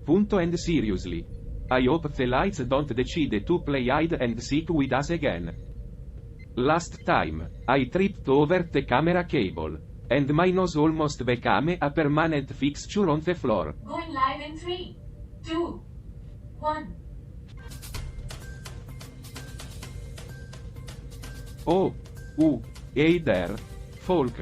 Punto and seriously. I hope the lights don't decide to play hide and seek with us again. Last time, I tripped over the camera cable, and my nose almost became a permanent fixture on the floor. Going live in 3, 2, 1. Oh, hey there, folk.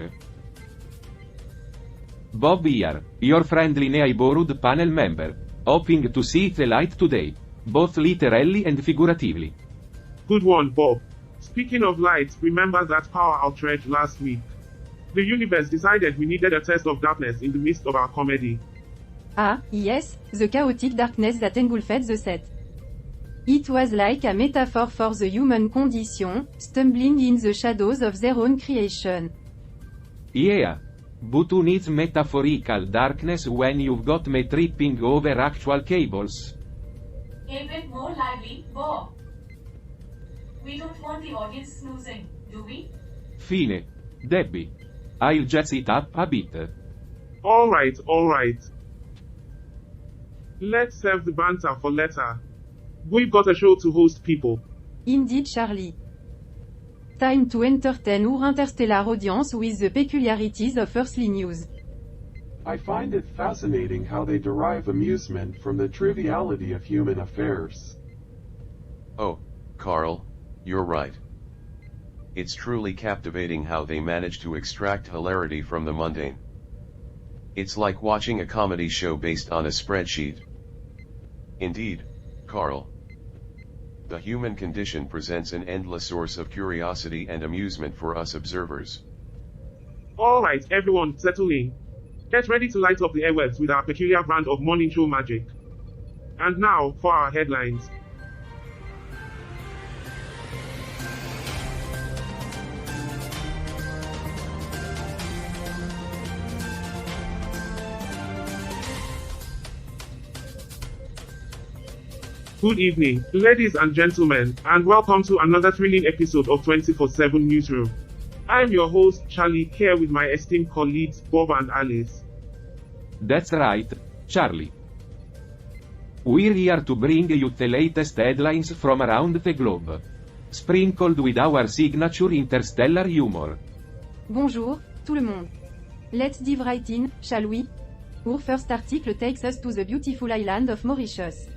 Bob here, your friendly neighborhood panel member, hoping to see the light today, both literally and figuratively. Good one, Bob. Speaking of light, remember that power outrage last week? The universe decided we needed a test of darkness in the midst of our comedy. Ah, yes, the chaotic darkness that engulfed the set. It was like a metaphor for the human condition, stumbling in the shadows of their own creation. Yeah. But who needs metaphorical darkness when you've got me tripping over actual cables? A bit more lively, Bob. We don't want the audience snoozing, do we? Fine. Debbie. I'll jazz it up a bit. Alright. Let's save the banter for later. We've got a show to host, people. Indeed, Charlie. Time to entertain our interstellar audience with the peculiarities of earthly news. I find it fascinating how they derive amusement from the triviality of human affairs. Oh, Carl, you're right. It's truly captivating how they manage to extract hilarity from the mundane. It's like watching a comedy show based on a spreadsheet. Indeed, Carl. The human condition presents an endless source of curiosity and amusement for us observers. Alright, everyone, settle in. Get ready to light up the airwaves with our peculiar brand of morning show magic. And now, for our headlines. Good evening, ladies and gentlemen, and welcome to another thrilling episode of 24/7 Newsroom. I'm your host, Charlie, here with my esteemed colleagues, Bob and Alice. That's right, Charlie. We're here to bring you the latest headlines from around the globe, sprinkled with our signature interstellar humor. Bonjour, tout le monde. Let's dive right in, shall we? Our first article takes us to the beautiful island of Mauritius.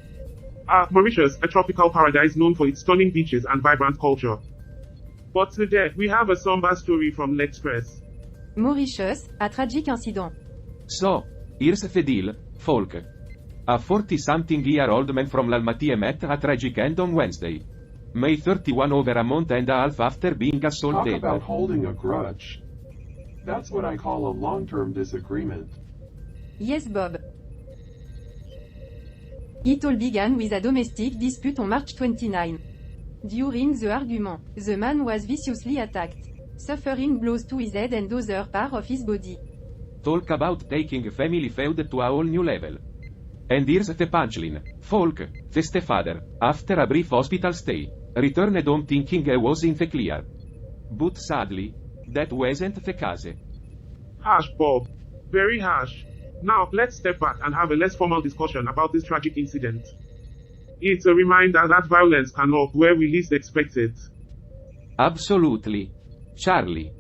Mauritius, a tropical paradise known for its stunning beaches and vibrant culture. But today, we have a somber story from l'Express. Mauritius, a tragic incident. So, here's the deal, folk. A 40-something-year-old man from l'Almaty met a tragic end on Wednesday, May 31, over a month and a half after being assaulted. Talk about holding a grudge. That's what I call a long-term disagreement. Yes, Bob. It all began with a domestic dispute on March 29. During the argument, the man was viciously attacked, suffering blows to his head and other parts of his body. Talk about taking family feud to a whole new level. And here's the punchline, folk. The stepfather, after a brief hospital stay, returned home thinking he was in the clear. But sadly, that wasn't the case. Harsh, Bob. Very harsh. Now, let's step back and have a less formal discussion about this tragic incident. It's a reminder that violence can occur where we least expect it. Absolutely. Charlie.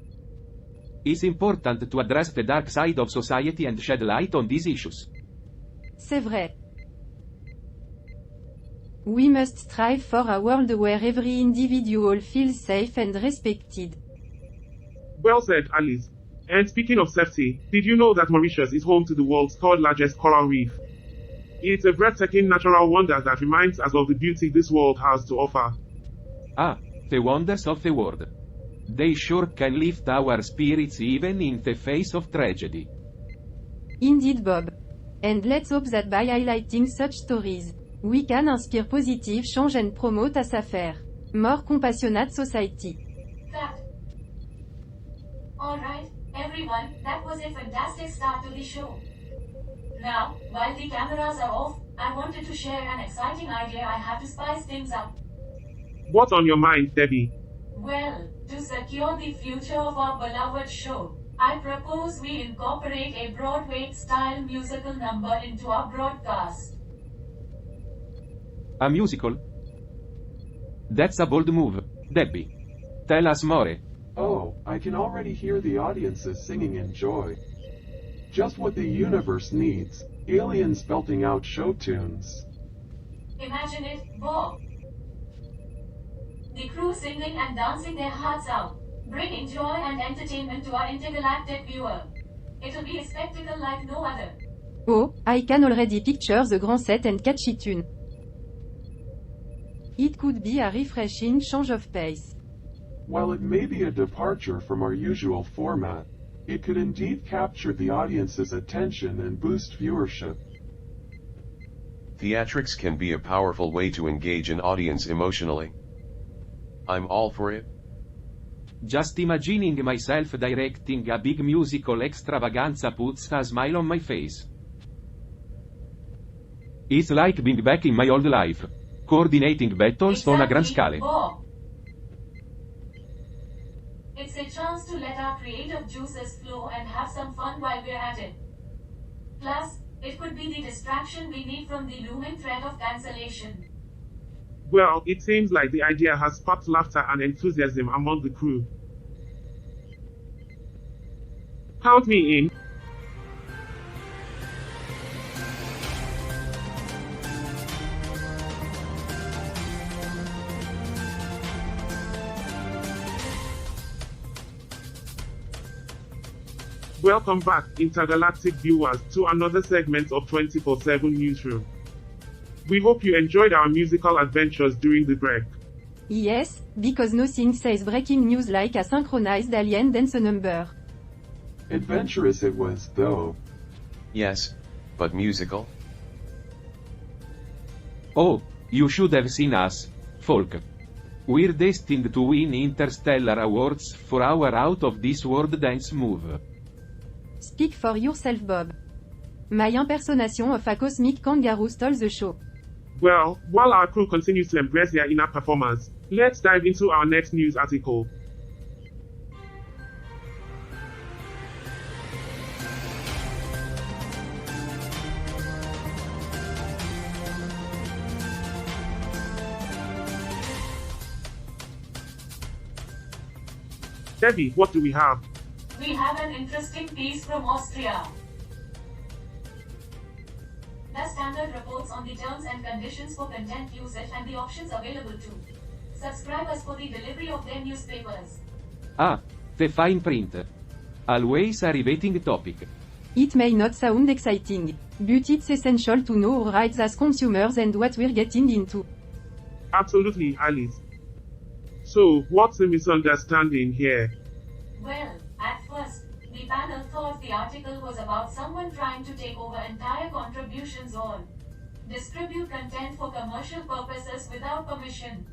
It's important to address the dark side of society and shed light on these issues. C'est vrai. We must strive for a world where every individual feels safe and respected. Well said, Alice. And speaking of safety, did you know that Mauritius is home to the world's third largest coral reef? It's a breathtaking natural wonder that reminds us of the beauty this world has to offer. Ah, the wonders of the world. They sure can lift our spirits even in the face of tragedy. Indeed, Bob. And let's hope that by highlighting such stories, we can inspire positive change and promote a safer, more compassionate society. Cut. Alright, everyone, that was a fantastic start to the show. Now, while the cameras are off, I wanted to share an exciting idea I had to spice things up. What's on your mind, Debbie? Well, to secure the future of our beloved show, I propose we incorporate a Broadway-style musical number into our broadcast. A musical? That's a bold move, Debbie. Tell us more. Oh, I can already hear the audiences singing in joy. Just what the universe needs, aliens belting out show tunes. Imagine it, Bob. The crew singing and dancing their hearts out, bringing joy and entertainment to our intergalactic viewer. It'll be a spectacle like no other. Oh, I can already picture the grand set and catchy tune. It could be a refreshing change of pace. While it may be a departure from our usual format, it could indeed capture the audience's attention and boost viewership. Theatrics can be a powerful way to engage an audience emotionally. I'm all for it. Just imagining myself directing a big musical extravaganza puts a smile on my face. It's like being back in my old life, coordinating battles on a grand scale. Bob. It's a chance to let our creative juices flow and have some fun while we're at it. Plus, it could be the distraction we need from the looming threat of cancellation. Well, it seems like the idea has sparked laughter and enthusiasm among the crew. Count me in. Welcome back, intergalactic viewers, to another segment of 24/7 Newsroom. We hope you enjoyed our musical adventures during the break. Yes, because nothing says breaking news like a synchronized alien dance number. Adventurous it was, though. Yes, but musical? Oh, you should have seen us, folk. We're destined to win interstellar awards for our out-of-this-world dance move. Speak for yourself, Bob. My impersonation of a cosmic kangaroo stole the show. Well, while our crew continues to embrace their inner performers, let's dive into our next news article. Debbie, what do we have? We have an interesting piece from Austria. The Standard reports on the terms and conditions for content usage and the options available to subscribers for the delivery of their newspapers. Ah, the fine print. Always a riveting topic. It may not sound exciting, but it's essential to know our rights as consumers and what we're getting into. Absolutely, Alice. So, what's the misunderstanding here? Well, at first, the panel thought the article was about someone trying to take over entire contributions or distribute content for commercial purposes without permission.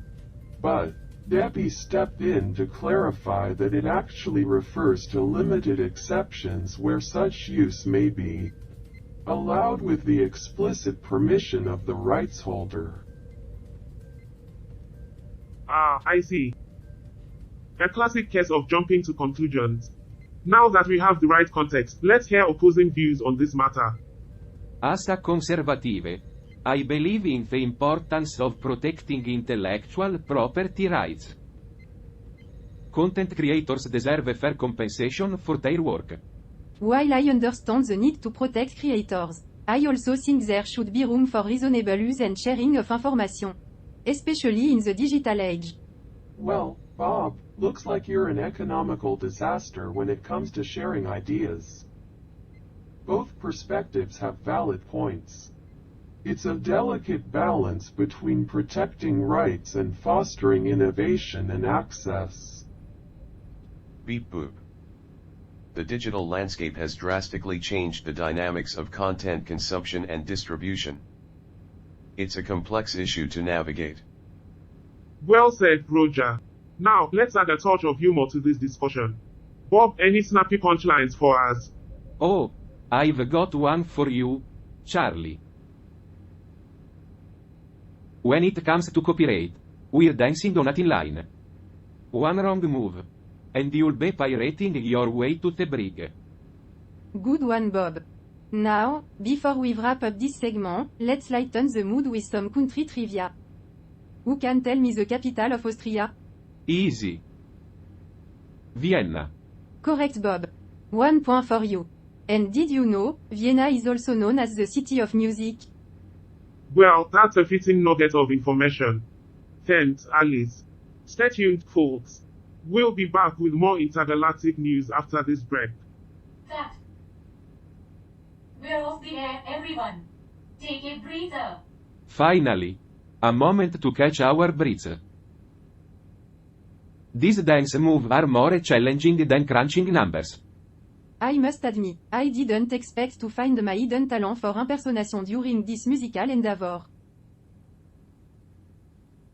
But Debbie stepped in to clarify that it actually refers to limited exceptions where such use may be allowed with the explicit permission of the rights holder. Ah, I see. A classic case of jumping to conclusions. Now that we have the right context, let's hear opposing views on this matter. As a conservative, I believe in the importance of protecting intellectual property rights. Content creators deserve a fair compensation for their work. While I understand the need to protect creators, I also think there should be room for reasonable use and sharing of information. Especially in the digital age. Well, Bob, looks like you're an economical disaster when it comes to sharing ideas. Both perspectives have valid points. It's a delicate balance between protecting rights and fostering innovation and access. Beep boop. The digital landscape has drastically changed the dynamics of content consumption and distribution. It's a complex issue to navigate. Well said, Roger. Now, let's add a touch of humor to this discussion. Bob, any snappy punchlines for us? Oh, I've got one for you, Charlie. When it comes to copyright, we're dancing on a thin line. One wrong move, and you'll be pirating your way to the brig. Good one, Bob. Now, before we wrap up this segment, let's lighten the mood with some country trivia. Who can tell me the capital of Austria? Easy. Vienna. Correct, Bob. 1 point for you. And did you know, Vienna is also known as the city of music? Well, that's a fitting nugget of information. Thanks, Alice. Stay tuned, folks. We'll be back with more intergalactic news after this break. Cut. We're off the air, everyone. Take a breather. Finally. A moment to catch our breath. These dance moves are more challenging than crunching numbers. I must admit, I didn't expect to find my hidden talent for impersonation during this musical endeavor.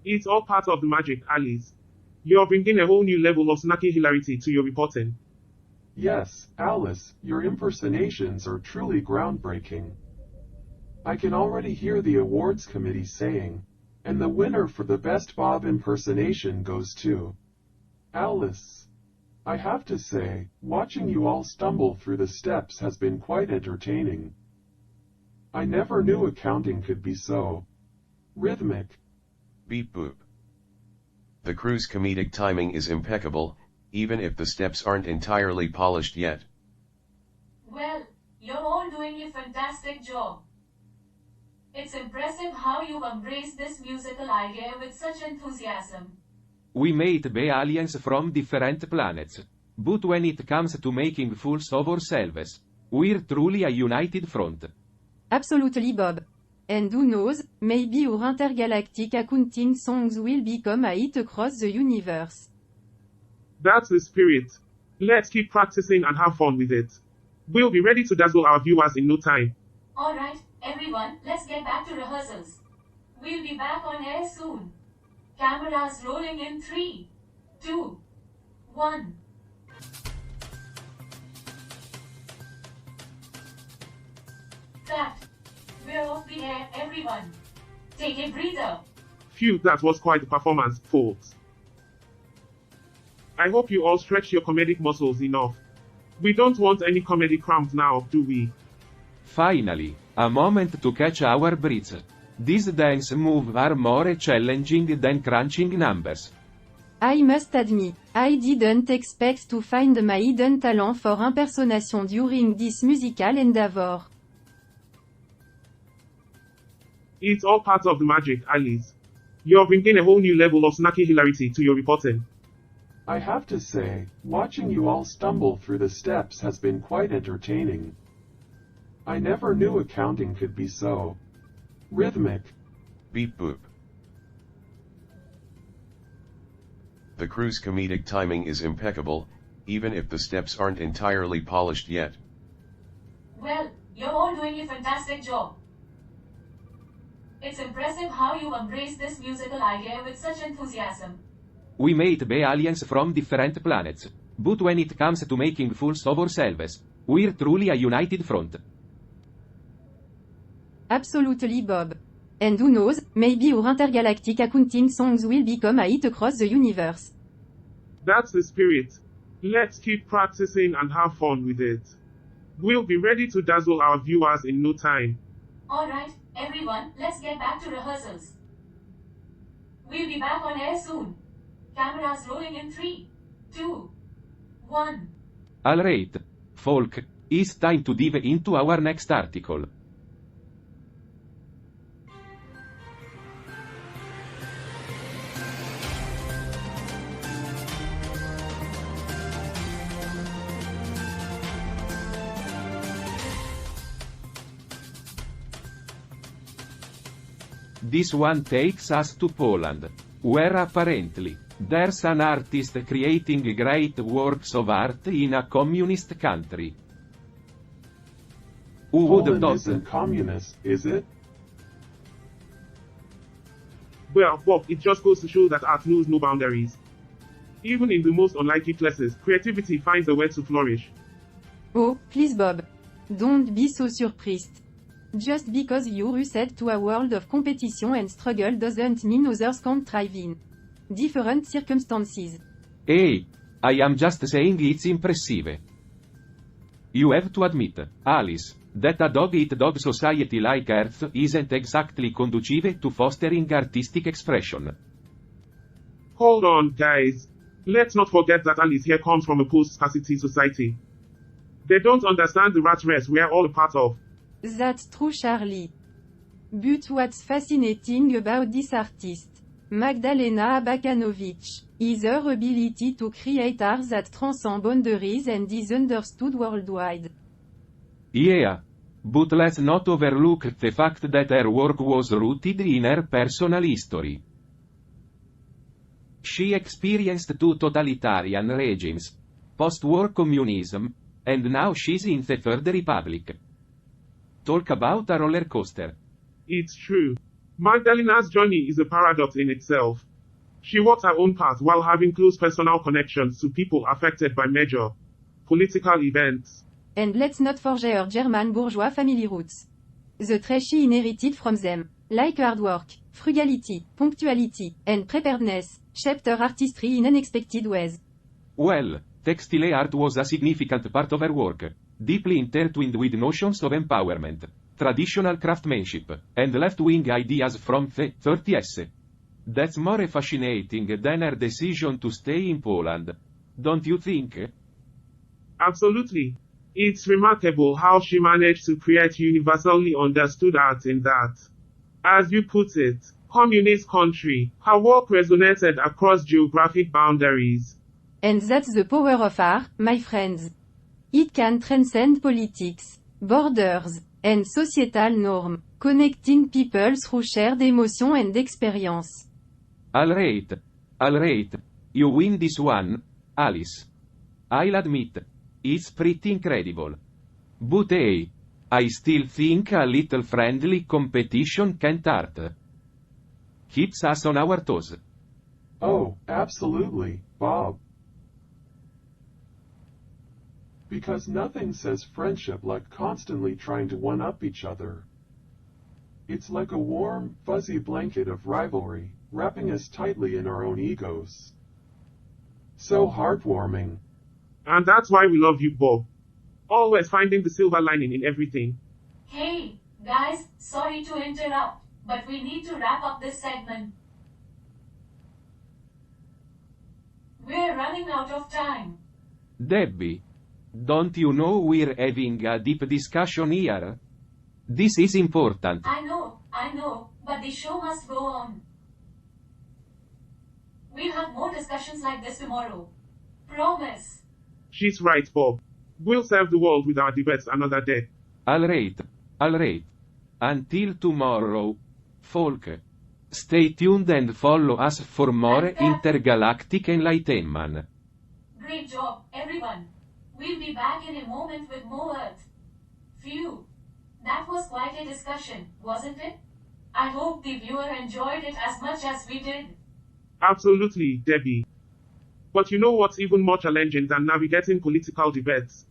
It's all part of the magic, Alice. You're bringing a whole new level of snacky hilarity to your reporting. Yes, Alice, your impersonations are truly groundbreaking. I can already hear the awards committee saying, and the winner for the best Bob impersonation goes to Alice. I have to say, watching you all stumble through the steps has been quite entertaining. I never knew accounting could be so rhythmic. Beep boop. The crew's comedic timing is impeccable, even if the steps aren't entirely polished yet. Well, you're all doing a fantastic job. It's impressive how you've embraced this musical idea with such enthusiasm. We might be aliens from different planets. But when it comes to making fools of ourselves, we're truly a united front. Absolutely, Bob. And who knows, maybe our intergalactic accounting songs will become a hit across the universe. That's the spirit. Let's keep practicing and have fun with it. We'll be ready to dazzle our viewers in no time. Alright, everyone, let's get back to rehearsals. We'll be back on air soon. Cameras rolling in 3, 2, 1. Cut. We're off the air, everyone. Take a breather. Phew, that was quite a performance, folks. I hope you all stretched your comedic muscles enough. We don't want any comedy cramps now, do we? Finally, a moment to catch our breath. These dance moves are more challenging than crunching numbers. I must admit, I didn't expect to find my hidden talent for impersonation during this musical endeavor. It's all part of the magic, Alice. You're bringing a whole new level of snacky hilarity to your reporting. I have to say, watching you all stumble through the steps has been quite entertaining. I never knew accounting could be so rhythmic. Beep boop. The crew's comedic timing is impeccable, even if the steps aren't entirely polished yet. Well, you're all doing a fantastic job. It's impressive how you embraced this musical idea with such enthusiasm. We might be aliens from different planets. But when it comes to making fools of ourselves, we're truly a united front. Absolutely, Bob. And who knows, maybe our intergalactic accounting songs will become a hit across the universe. That's the spirit. Let's keep practicing and have fun with it. We'll be ready to dazzle our viewers in no time. Alright, everyone, let's get back to rehearsals. We'll be back on air soon. Cameras rolling in 3, 2, 1. Alright, folk, it's time to dive into our next article. This one takes us to Poland, where apparently, there's an artist creating great works of art in a communist country. Who would have Poland thought? isn't communist, is it? Well, Bob, it just goes to show that art knows no boundaries. Even in the most unlikely places, creativity finds a way to flourish. Oh, please Bob. Don't be so surprised. Just because you're used to a world of competition and struggle doesn't mean others can't thrive in different circumstances. Hey, I am just saying it's impressive. You have to admit, Alice, That a dog-eat-dog society like Earth isn't exactly conducive to fostering artistic expression. Hold on, guys. Let's not forget that Alice here comes from a post-scarcity society. They don't understand the rat race we are all a part of. That's true, Charlie. But what's fascinating about this artist, Magdalena Abakanowicz, is her ability to create art that transcends boundaries and is understood worldwide. Yeah. But let's not overlook the fact that her work was rooted in her personal history. She experienced two totalitarian regimes, post-war communism, and now she's in the Third Republic. Talk about a roller coaster. It's true. Magdalena's journey is a paradox in itself. She walked her own path while having close personal connections to people affected by major political events. And let's not forget her German bourgeois family roots. The traits she inherited from them, like hard work, frugality, punctuality, and preparedness, shaped her artistry in unexpected ways. Well, textile art was a significant part of her work, deeply intertwined with notions of empowerment, traditional craftsmanship, and left-wing ideas from the 30s. That's more fascinating than her decision to stay in Poland. Don't you think? Absolutely. It's remarkable how she managed to create universally understood art in that, as you put it, communist country. Her work resonated across geographic boundaries. And that's the power of art, my friends. It can transcend politics, borders, and societal norms, connecting people through shared emotion and experience. Alright. You win this one, Alice. I'll admit, it's pretty incredible. But hey, I still think a little friendly competition can't hurt. Keeps us on our toes. Oh, absolutely, Bob. Because nothing says friendship like constantly trying to one-up each other. It's like a warm, fuzzy blanket of rivalry, wrapping us tightly in our own egos. So heartwarming. And that's why we love you, Bob. Always finding the silver lining in everything. Hey, guys, sorry to interrupt, but we need to wrap up this segment. We're running out of time. Debbie, don't you know we're having a deep discussion here? This is important. I know, but the show must go on. We'll have more discussions like this tomorrow. Promise. She's right, Bob. We'll serve the world with our debates another day. Alright. Until tomorrow, folk. Stay tuned and follow us for more intergalactic enlightenment. Great job, everyone. We'll be back in a moment with more Earth. Phew. That was quite a discussion, wasn't it? I hope the viewer enjoyed it as much as we did. Absolutely, Debbie. But you know what's even more challenging than navigating political debates?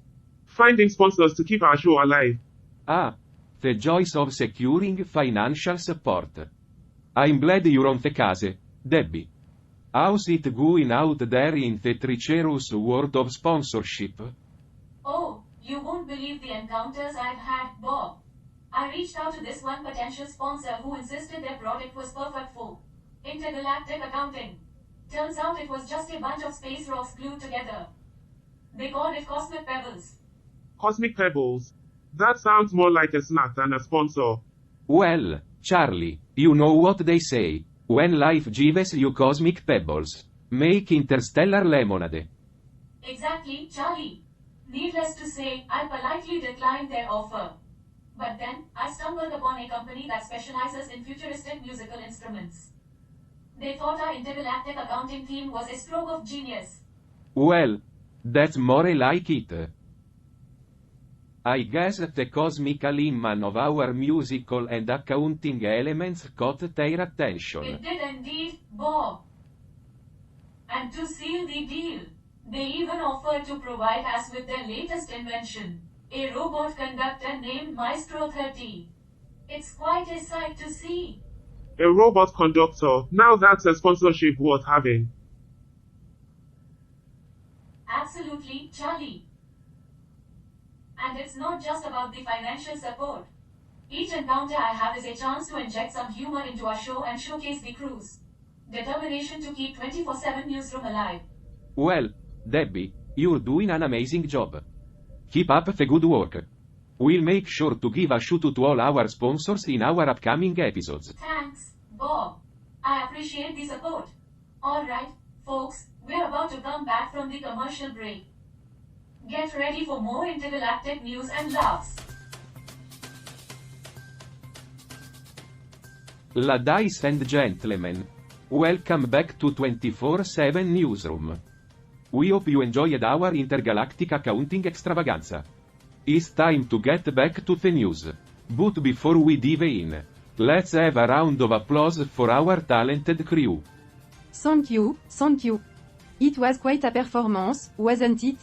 Finding sponsors to keep our show alive. Ah, the joys of securing financial support. I'm glad you're on the case, Debbie. How's it going out there in the treacherous world of sponsorship? Oh, you won't believe the encounters I've had, Bob. I reached out to this one potential sponsor who insisted their product was perfect for Intergalactic accounting. Turns out it was just a bunch of space rocks glued together. They called it Cosmic Pebbles. Cosmic Pebbles. That sounds more like a snack than a sponsor. Well, Charlie, you know what they say. When life gives you cosmic pebbles, make interstellar lemonade. Exactly, Charlie. Needless to say, I politely declined their offer. But then, I stumbled upon a company that specializes in futuristic musical instruments. They thought our intergalactic accounting theme was a stroke of genius. Well, that's more like it. I guess the cosmic alignment of our musical and accounting elements caught their attention. It did indeed, Bob. And to seal the deal, they even offered to provide us with their latest invention, a robot conductor named Maestro 30. It's quite a sight to see. A robot conductor. Now that's a sponsorship worth having. Absolutely, Charlie. And it's not just about the financial support. Each encounter I have is a chance to inject some humor into our show and showcase the crew's determination to keep 24/7 newsroom alive. Well, Debbie, you're doing an amazing job. Keep up the good work. We'll make sure to give a shout out to all our sponsors in our upcoming episodes. Thanks, Bob. I appreciate the support. Alright, folks, we're about to come back from the commercial break. Get ready for more intergalactic news and laughs. Ladies and gentlemen, welcome back to 24/7 Newsroom. We hope you enjoyed our intergalactic accounting extravaganza. It's time to get back to the news. But before we dive in, let's have a round of applause for our talented crew. Thank you, thank you. It was quite a performance, wasn't it?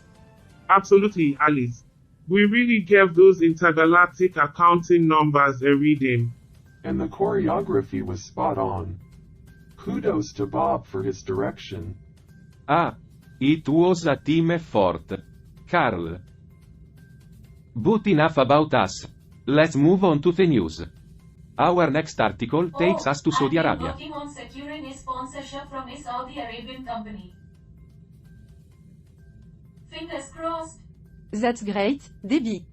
Absolutely, Alice. We really gave those intergalactic accounting numbers a reading. And the choreography was spot on. Kudos to Bob for his direction. Ah, it was a team effort. Carl. But enough about us. Let's move on to the news. Our next article takes us to Saudi Arabia. I've been working on securing a sponsorship from a Saudi Arabian company. Fingers crossed. That's great, Debbie.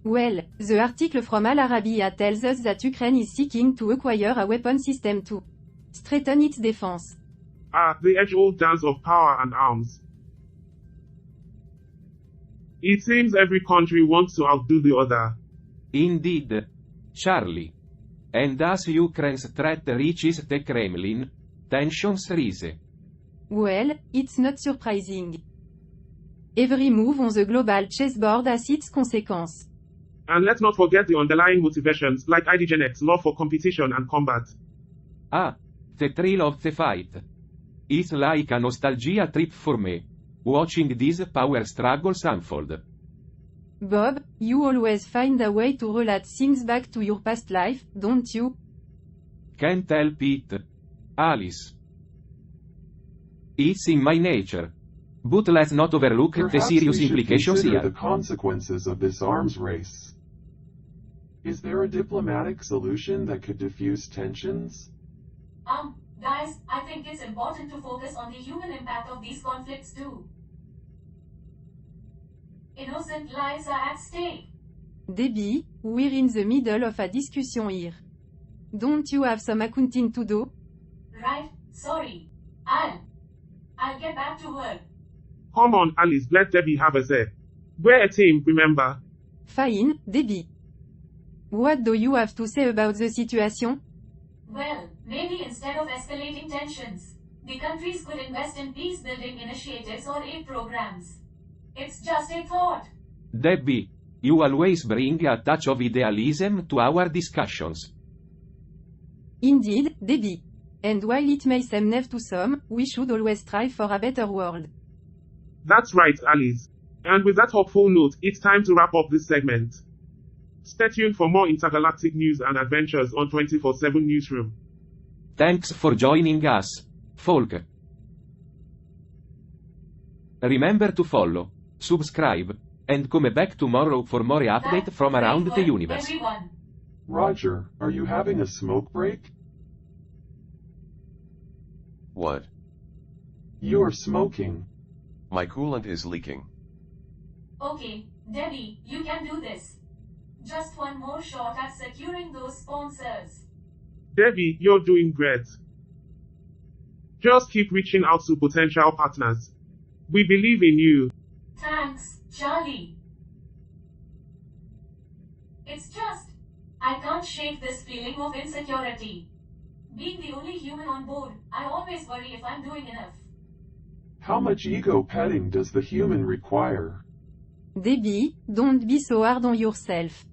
Well, the article from Al Arabiya tells us that Ukraine is seeking to acquire a weapon system to strengthen its defense. The age-old dance of power and arms. It seems every country wants to outdo the other. Indeed. Charlie. And as Ukraine's threat reaches the Kremlin, tensions rise. Well, it's not surprising. Every move on the global chessboard has its consequences. And let's not forget the underlying motivations like IDGenX love for competition and combat. Ah, the thrill of the fight. It's like a nostalgia trip for me, watching these power struggles unfold. Bob, you always find a way to relate things back to your past life, don't you? Can't help it. Alice. It's in my nature. But let's not overlook the Perhaps serious we should implications consider here. the consequences of this arms race. Is there a diplomatic solution that could diffuse tensions? Guys, I think it's important to focus on the human impact of these conflicts too. Innocent lives are at stake. Debbie, we're in the middle of a discussion here. Don't you have some accounting to do? Right, sorry. I'll get back to work. Come on, Alice, let Debbie have a say. We're a team, remember? Fine, Debbie. What do you have to say about the situation? Well, maybe instead of escalating tensions, the countries could invest in peace-building initiatives or aid programs. It's just a thought. Debbie, you always bring a touch of idealism to our discussions. Indeed, Debbie. And while it may seem naive to some, we should always strive for a better world. That's right, Alice. And with that hopeful note, it's time to wrap up this segment. Stay tuned for more intergalactic news and adventures on 24/7 Newsroom. Thanks for joining us, folk. Remember to follow, subscribe, and come back tomorrow for more update from around the universe. Everyone. Roger, are you having a smoke break? What? You are smoking. My coolant is leaking. Okay, Debbie, you can do this. Just one more shot at securing those sponsors. Debbie, you're doing great. Just keep reaching out to potential partners. We believe in you. Thanks, Charlie. It's just, I can't shake this feeling of insecurity. Being the only human on board, I always worry if I'm doing enough. How much ego petting does the human require? Debbie, don't be so hard on yourself.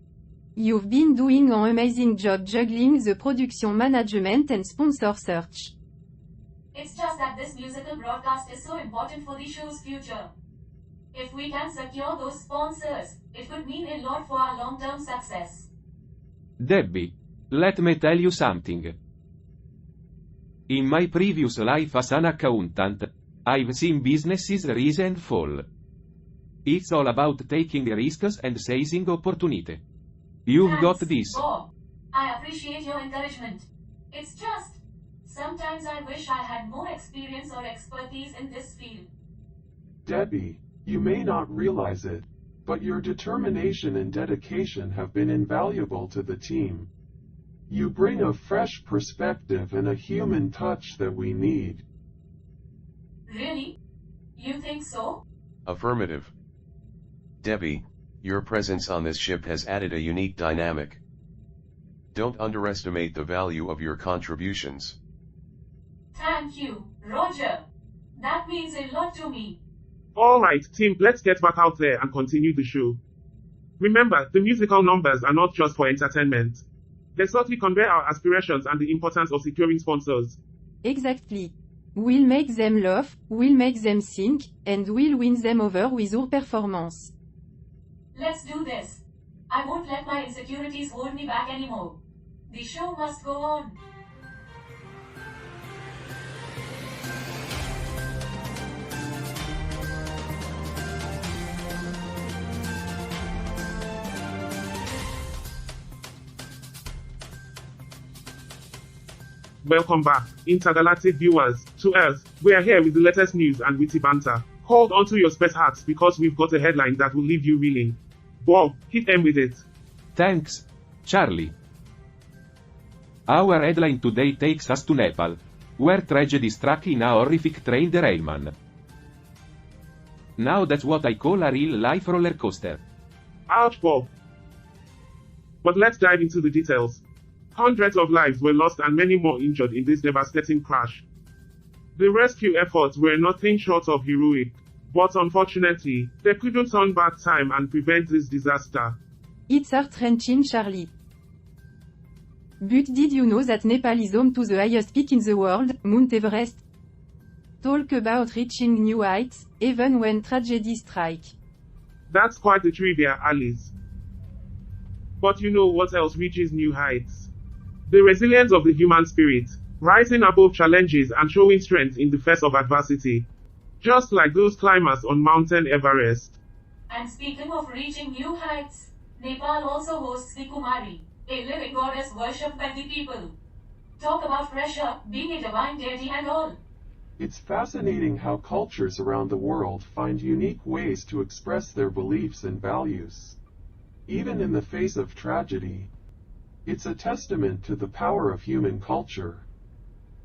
You've been doing an amazing job juggling the production management and sponsor search. It's just that this musical broadcast is so important for the show's future. If we can secure those sponsors, it could mean a lot for our long-term success. Debbie, let me tell you something. In my previous life as an accountant, I've seen businesses rise and fall. It's all about taking risks and seizing opportunity. You've got Thanks, this. Bob. I appreciate your encouragement. It's just, sometimes I wish I had more experience or expertise in this field. Debbie, you may not realize it, but your determination and dedication have been invaluable to the team. You bring a fresh perspective and a human touch that we need. Really? You think so? Affirmative. Debbie, your presence on this ship has added a unique dynamic. Don't underestimate the value of your contributions. Thank you, Roger. That means a lot to me. Alright, team, let's get back out there and continue the show. Remember, the musical numbers are not just for entertainment. They subtly convey our aspirations and the importance of securing sponsors. Exactly. We'll make them laugh, we'll make them think, and we'll win them over with our performance. Let's do this. I won't let my insecurities hold me back anymore. The show must go on. Welcome back, Intergalactic viewers, to Earth. We are here with the latest news and witty banter. Hold onto your space hats because we've got a headline that will leave you reeling. Bob, hit them with it. Thanks, Charlie. Our headline today takes us to Nepal, where tragedy struck in a horrific train derailment. Now that's what I call a real-life roller coaster. Ouch, Bob. But let's dive into the details. Hundreds of lives were lost and many more injured in this devastating crash. The rescue efforts were nothing short of heroic, but unfortunately, they couldn't turn back time and prevent this disaster. It's heart-wrenching, Charlie. But did you know that Nepal is home to the highest peak in the world, Mount Everest? Talk about reaching new heights, even when tragedy strikes. That's quite the trivia, Alice. But you know what else reaches new heights? The resilience of the human spirit, rising above challenges and showing strength in the face of adversity. Just like those climbers on Mountain Everest. And speaking of reaching new heights, Nepal also hosts the Kumari, a living goddess worshipped by the people. Talk about pressure, being a divine deity and all. It's fascinating how cultures around the world find unique ways to express their beliefs and values. Even in the face of tragedy, it's a testament to the power of human culture.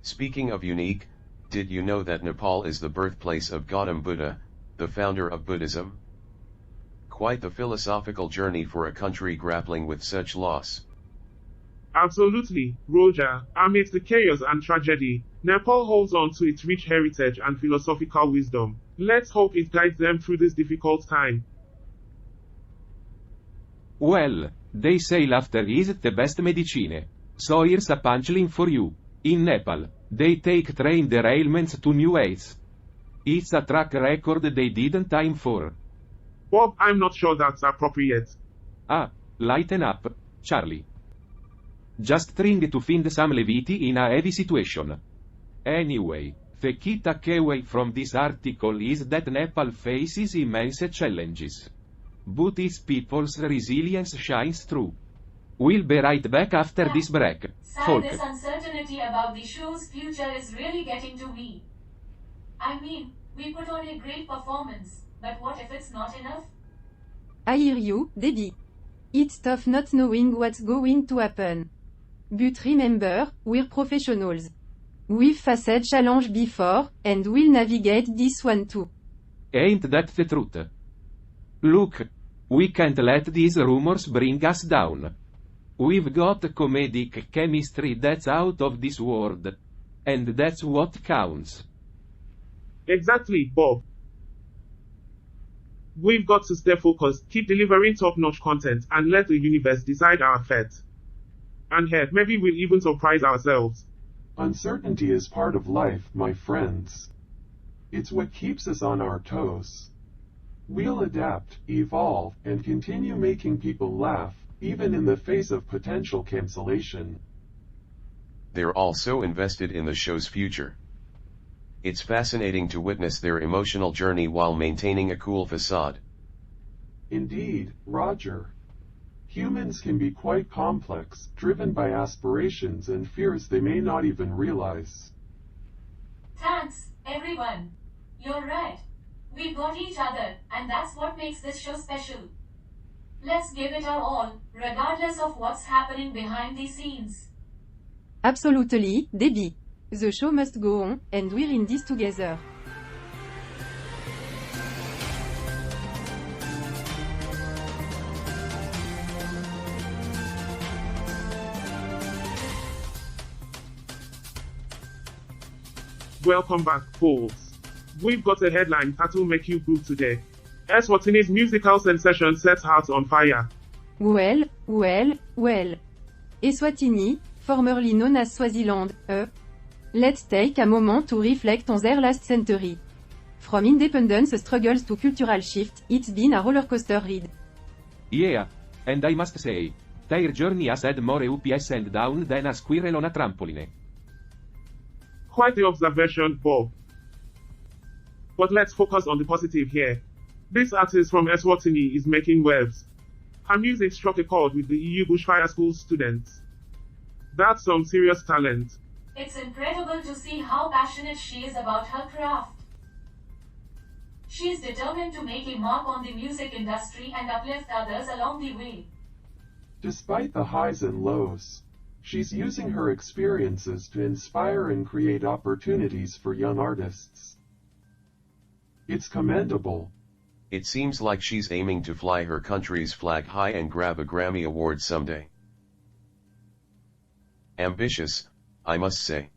Speaking of unique, did you know that Nepal is the birthplace of Gautam Buddha, the founder of Buddhism? Quite the philosophical journey for a country grappling with such loss. Absolutely, Roger. Amidst the chaos and tragedy, Nepal holds on to its rich heritage and philosophical wisdom. Let's hope it guides them through this difficult time. Well, they say laughter is the best medicine. So here's a punchline for you. In Nepal, they take train derailments to new heights. It's a track record they didn't time for. Bob, I'm not sure that's appropriate. Ah, lighten up, Charlie. Just trying to find some levity in a heavy situation. Anyway, the key takeaway from this article is that Nepal faces immense challenges. But its people's resilience shines through. We'll be right back after this break. Sad, this uncertainty about the show's future is really getting to me. I mean, we put on a great performance, but what if it's not enough? I hear you, Debbie. It's tough not knowing what's going to happen. But remember, we're professionals. We've faced challenge before, and we'll navigate this one too. Ain't that the truth? Look, we can't let these rumors bring us down. We've got comedic chemistry that's out of this world. And that's what counts. Exactly, Bob. We've got to stay focused, keep delivering top-notch content, and let the universe decide our fate. And heck, maybe we'll even surprise ourselves. Uncertainty is part of life, my friends. It's what keeps us on our toes. We'll adapt, evolve, and continue making people laugh, even in the face of potential cancellation. They're all so invested in the show's future. It's fascinating to witness their emotional journey while maintaining a cool facade. Indeed, Roger. Humans can be quite complex, driven by aspirations and fears they may not even realize. Thanks, everyone. You're right. We've got each other, and that's what makes this show special. Let's give it our all, regardless of what's happening behind the scenes. Absolutely, Debbie. The show must go on, and we're in this together. Welcome back, folks. We've got a headline that'll make you group today. Eswatini's musical sensation sets hearts on fire. Well. Eswatini, formerly known as Swaziland, Let's take a moment to reflect on their last century. From independence struggles to cultural shift, it's been a rollercoaster ride. Yeah. And I must say, their journey has had more ups and downs than a squirrel on a trampoline. Quite the observation, Bob. But let's focus on the positive here. This artist from Eswatini is making waves. Her music struck a chord with the EU Bushfire School students. That's some serious talent. It's incredible to see how passionate she is about her craft. She's determined to make a mark on the music industry and uplift others along the way. Despite the highs and lows, she's using her experiences to inspire and create opportunities for young artists. It's commendable. It seems like she's aiming to fly her country's flag high and grab a Grammy Award someday. Ambitious, I must say.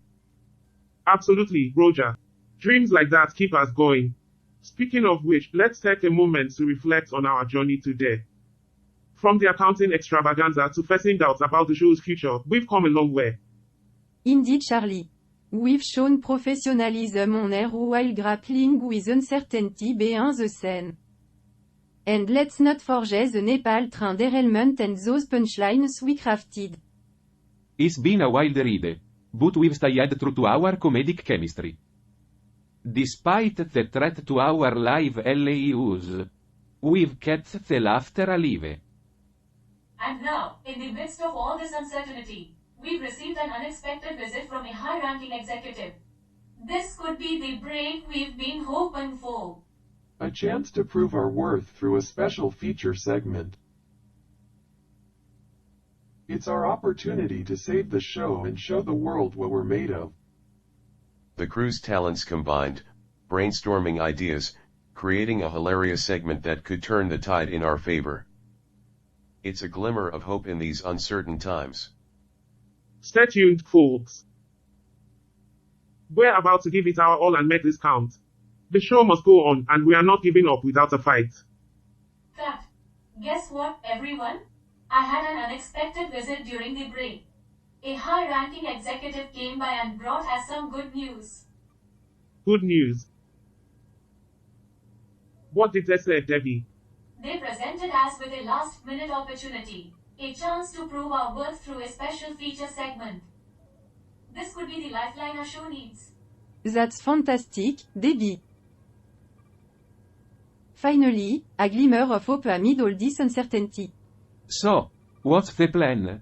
Absolutely, Roger. Dreams like that keep us going. Speaking of which, let's take a moment to reflect on our journey today. From the accounting extravaganza to facing doubts about the show's future, we've come a long way. Indeed, Charlie. We've shown professionalism on air while grappling with uncertainty behind the scene. And let's not forget the Nepal train derailment and those punchlines we crafted. It's been a wild ride, but we've stayed true to our comedic chemistry. Despite the threat to our live LAUs, we've kept the laughter alive. And now, in the midst of all this uncertainty, we've received an unexpected visit from a high-ranking executive. This could be the break we've been hoping for. A chance to prove our worth through a special feature segment. It's our opportunity to save the show and show the world what we're made of. The crew's talents combined, brainstorming ideas, creating a hilarious segment that could turn the tide in our favor. It's a glimmer of hope in these uncertain times. Stay tuned, folks. We're about to give it our all and make this count. The show must go on, and we are not giving up without a fight. Cut. Guess what, everyone? I had an unexpected visit during the break. A high-ranking executive came by and brought us some good news. Good news. What did they say, Debbie? They presented us with a last-minute opportunity, a chance to prove our worth through a special feature segment. This could be the lifeline our show needs. That's fantastic, Debbie. Finally, a glimmer of hope amid all this uncertainty. So, what's the plan?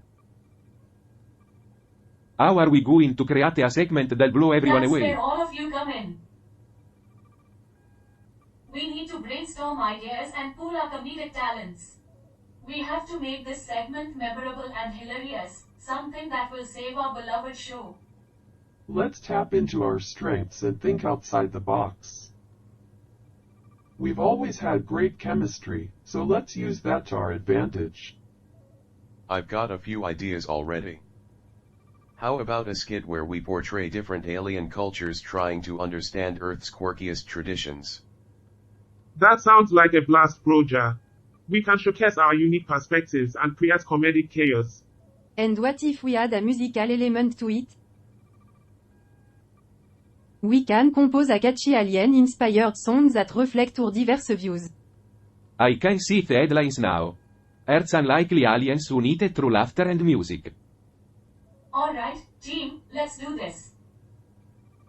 How are we going to create a segment that'll blow everyone That's away? where all of you come in. We need to brainstorm ideas and pool our comedic talents. We have to make this segment memorable and hilarious, something that will save our beloved show. Let's tap into our strengths and think outside the box. We've always had great chemistry, so let's use that to our advantage. I've got a few ideas already. How about a skit where we portray different alien cultures trying to understand Earth's quirkiest traditions? That sounds like a blast, Roger. We can showcase our unique perspectives and create comedic chaos. And what if we add a musical element to it? We can compose a catchy alien-inspired song that reflect our diverse views. I can see the headlines now. Earth's unlikely aliens united through laughter and music. Alright, team, let's do this.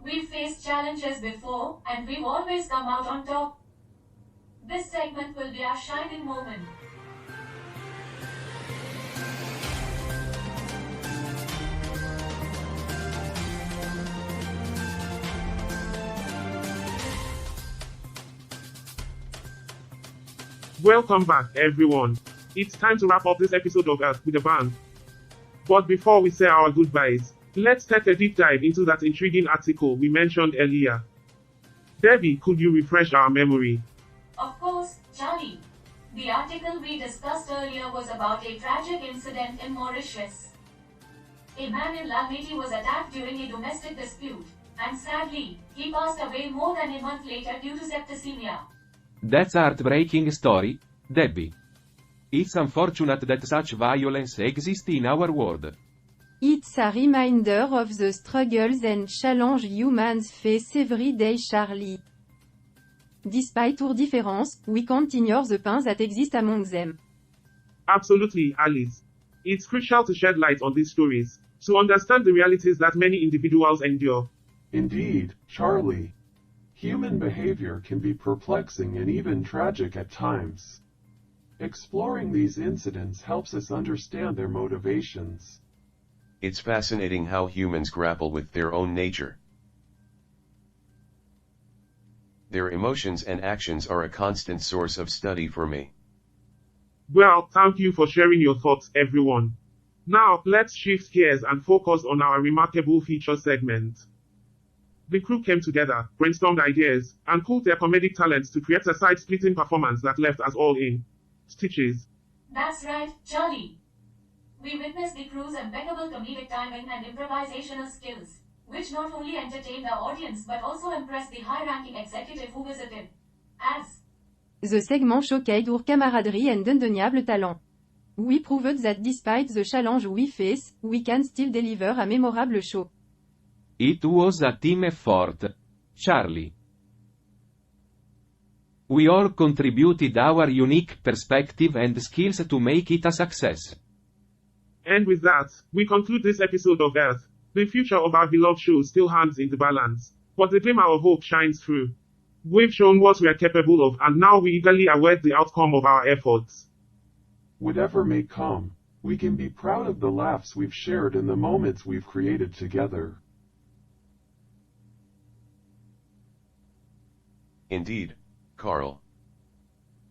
We've faced challenges before, and we've always come out on top. This segment will be our shining moment. Welcome back, everyone. It's time to wrap up this episode of Earth with a bang. But before we say our goodbyes, let's take a deep dive into that intriguing article we mentioned earlier. Debbie, could you refresh our memory? Of course, Charlie. The article we discussed earlier was about a tragic incident in Mauritius. A man in Lalmeti was attacked during a domestic dispute, and sadly, he passed away more than a month later due to septicemia. That's a heartbreaking story, Debbie. It's unfortunate that such violence exists in our world. It's a reminder of the struggles and challenges humans face every day, Charlie. Despite our difference, we can't ignore the pain that exists among them. Absolutely, Alice. It's crucial to shed light on these stories, to understand the realities that many individuals endure. Indeed, Charlie. Human behavior can be perplexing and even tragic at times. Exploring these incidents helps us understand their motivations. It's fascinating how humans grapple with their own nature. Their emotions and actions are a constant source of study for me. Well, thank you for sharing your thoughts, everyone. Now, let's shift gears and focus on our remarkable feature segment. The crew came together, brainstormed ideas, and pulled their comedic talents to create a side-splitting performance that left us all in stitches. That's right, Charlie. We witnessed the crew's impeccable comedic timing and improvisational skills, which not only entertained the audience but also impressed the high-ranking executive who visited. As The segment showcased our camaraderie and undeniable talent. We proved that despite the challenge we face, we can still deliver a memorable show. It was a team effort, Charlie. We all contributed our unique perspective and skills to make it a success. And with that, we conclude this episode of Earth. The future of our beloved show still hangs in the balance, but the glimmer of hope shines through. We've shown what we are capable of, and now we eagerly await the outcome of our efforts. Whatever may come, we can be proud of the laughs we've shared and the moments we've created together. Indeed, Carl.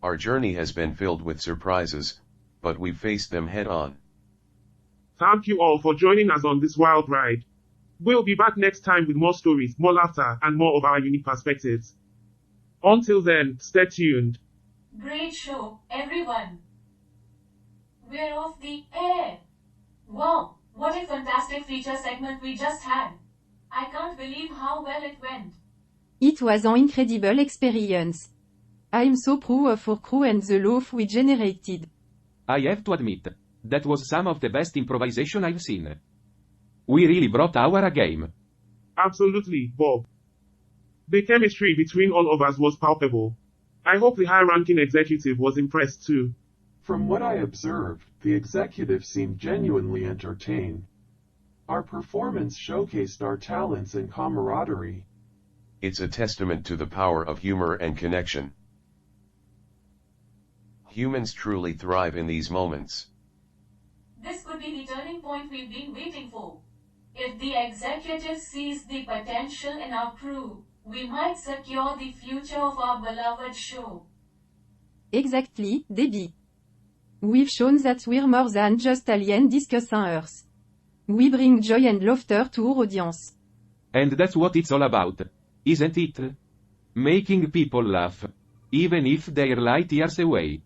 Our journey has been filled with surprises, but we faced them head-on. Thank you all for joining us on this wild ride. We'll be back next time with more stories, more laughter, and more of our unique perspectives. Until then, stay tuned. great show, everyone. We're off the air. Wow, what a fantastic feature segment we just had. I can't believe how well it went. It was an incredible experience. I'm so proud of our crew and the laugh we generated. I have to admit, that was some of the best improvisation I've seen. We really brought our A game. Absolutely, Bob. The chemistry between all of us was palpable. I hope the high-ranking executive was impressed too. From what I observed, the executive seemed genuinely entertained. Our performance showcased our talents and camaraderie. It's a testament to the power of humor and connection. Humans truly thrive in these moments. This could be the turning point we've been waiting for. If the executive sees the potential in our crew, we might secure the future of our beloved show. Exactly, Debbie. We've shown that we're more than just alien discussing Earth. We bring joy and laughter to our audience. And that's what it's all about, isn't it? Making people laugh, even if they're light years away.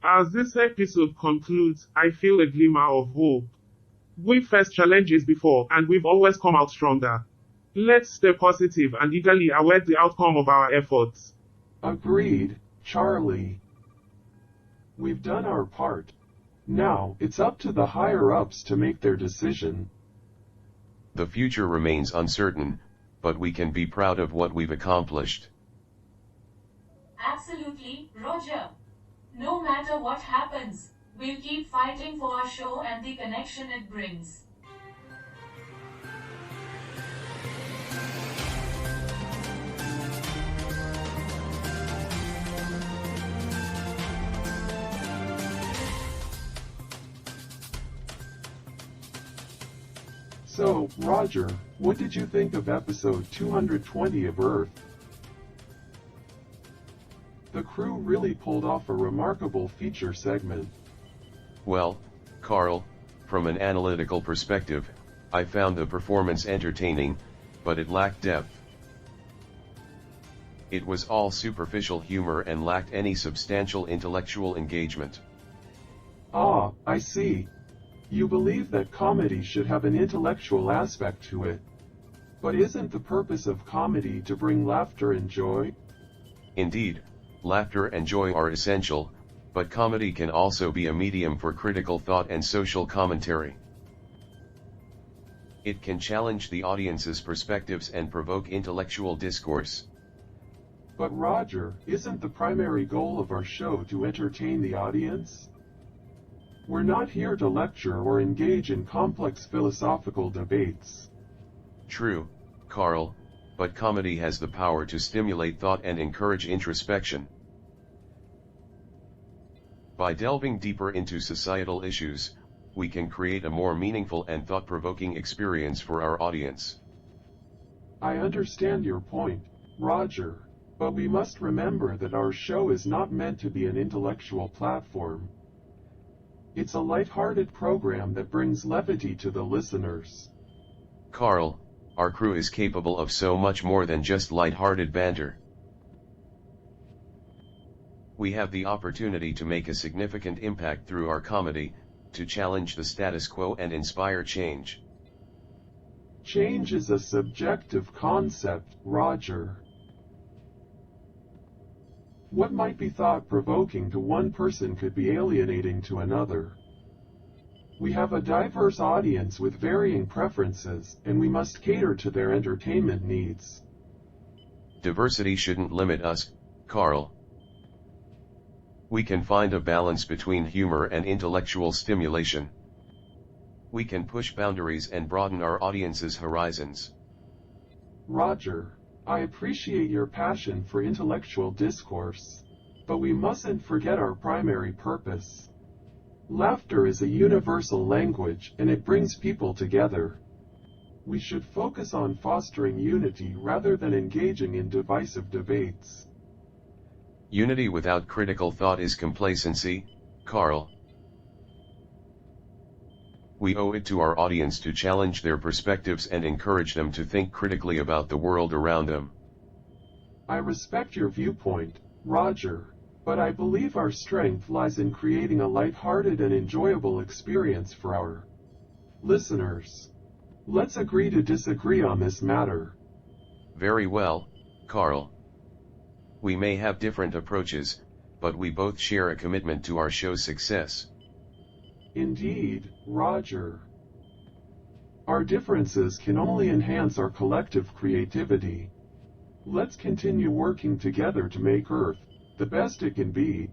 As this episode concludes, I feel a glimmer of hope. We've faced challenges before, and we've always come out stronger. Let's stay positive and eagerly await the outcome of our efforts. Agreed, Charlie. We've done our part. Now, it's up to the higher-ups to make their decision. The future remains uncertain, but we can be proud of what we've accomplished. Absolutely, Roger. No matter what happens, we'll keep fighting for our show and the connection it brings. So, Roger, what did you think of episode 220 of Earth? The crew really pulled off a remarkable feature segment. Well, Carl, from an analytical perspective, I found the performance entertaining, but it lacked depth. It was all superficial humor and lacked any substantial intellectual engagement. Ah, I see. You believe that comedy should have an intellectual aspect to it. But isn't the purpose of comedy to bring laughter and joy? Indeed, laughter and joy are essential, but comedy can also be a medium for critical thought and social commentary. It can challenge the audience's perspectives and provoke intellectual discourse. But Roger, isn't the primary goal of our show to entertain the audience? We're not here to lecture or engage in complex philosophical debates. True, Carl, but comedy has the power to stimulate thought and encourage introspection. By delving deeper into societal issues, we can create a more meaningful and thought-provoking experience for our audience. I understand your point, Roger, but we must remember that our show is not meant to be an intellectual platform. It's a light-hearted program that brings levity to the listeners. Carl, our crew is capable of so much more than just light-hearted banter. We have the opportunity to make a significant impact through our comedy, to challenge the status quo and inspire change. Change is a subjective concept, Roger. What might be thought-provoking to one person could be alienating to another. We have a diverse audience with varying preferences, and we must cater to their entertainment needs. Diversity shouldn't limit us, Carl. We can find a balance between humor and intellectual stimulation. We can push boundaries and broaden our audience's horizons. Roger, I appreciate your passion for intellectual discourse, but we mustn't forget our primary purpose. Laughter is a universal language, and it brings people together. We should focus on fostering unity rather than engaging in divisive debates. Unity without critical thought is complacency, Carl. We owe it to our audience to challenge their perspectives and encourage them to think critically about the world around them. I respect your viewpoint, Roger, but I believe our strength lies in creating a light-hearted and enjoyable experience for our listeners. Let's agree to disagree on this matter. Very well, Carl. We may have different approaches, but we both share a commitment to our show's success. Indeed, Roger. Our differences can only enhance our collective creativity. Let's continue working together to make Earth the best it can be.